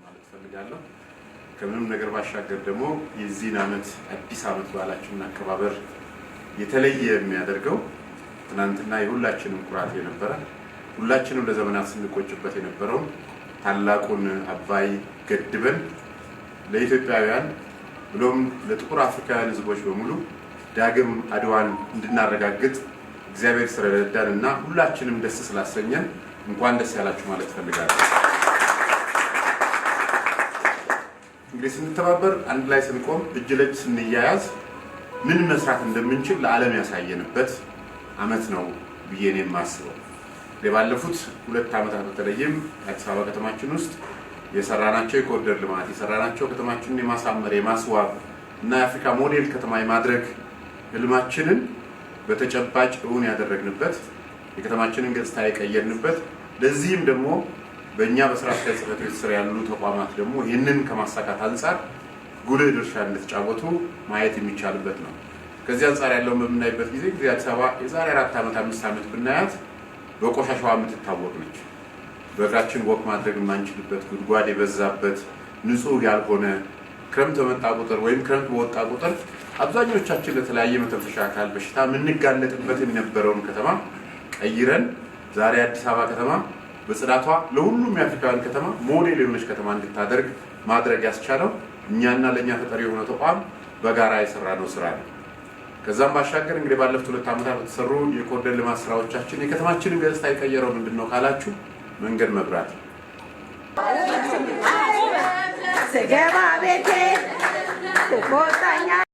ማለት ፈልጋለሁ። ከምንም ነገር ባሻገር ደግሞ የዚህን ዓመት አዲስ ዓመት በዓላችንን አከባበር የተለየ የሚያደርገው ትናንትና የሁላችንም ኩራት የነበረ ሁላችንም ለዘመናት ስንቆጭበት የነበረው ታላቁን አባይ ገድበን ለኢትዮጵያውያን ብሎም ለጥቁር አፍሪካውያን ሕዝቦች በሙሉ ዳግም አድዋን እንድናረጋግጥ እግዚአብሔር ስለረዳንና ሁላችንም ደስ ስላሰኘን እንኳን ደስ ያላችሁ ማለት ፈልጋለሁ። እንግዲህ ስንተባበር አንድ ላይ ስንቆም እጅ ለእጅ ስንያያዝ ምን መስራት እንደምንችል ለዓለም ያሳየንበት ዓመት ነው ብዬ ነው የማስበው። ባለፉት 2 ዓመታት በተለይም አዲስ አበባ ከተማችን ውስጥ የሰራናቸው የኮሪደር ልማት የሰራናቸው ከተማችንን የማሳመር የማስዋብ እና የአፍሪካ ሞዴል ከተማ የማድረግ ህልማችንን በተጨባጭ እውን ያደረግንበት የከተማችንን ገጽታ የቀየርንበት ለዚህም ደግሞ በእኛ በስራ አስኪያጅ ጽሕፈት ቤት ስር ያሉ ተቋማት ደግሞ ይህንን ከማሳካት አንጻር ጉልህ ድርሻ እንደተጫወቱ ማየት የሚቻልበት ነው። ከዚህ አንጻር ያለውን በምናይበት ጊዜ አዲስ አበባ የዛሬ 4 ዓመት 5 ዓመት ብናያት በቆሻሻዋ የምትታወቅ ነች። በእግራችን ወክ ማድረግ የማንችልበት ጉድጓድ የበዛበት ንጹህ ያልሆነ ክረምት በመጣ ቁጥር ወይም ክረምት በወጣ ቁጥር አብዛኞቻችን ለተለያየ መተንፈሻ አካል በሽታ የምንጋለጥበት የነበረውን ከተማ ቀይረን ዛሬ አዲስ አበባ ከተማ በጽዳቷ ለሁሉም የአፍሪካውያን ከተማ ሞዴል የሆነች ከተማ እንድታደርግ ማድረግ ያስቻለው እኛና ለእኛ ተጠሪ የሆነ ተቋም በጋራ የሰራነው ስራ ነው። ከዛም ባሻገር እንግዲህ ባለፉት 2 ዓመታት በተሰሩ የኮሪደር ልማት ስራዎቻችን የከተማችንን ገጽታ የቀየረው ምንድነው ካላችሁ መንገድ መብራት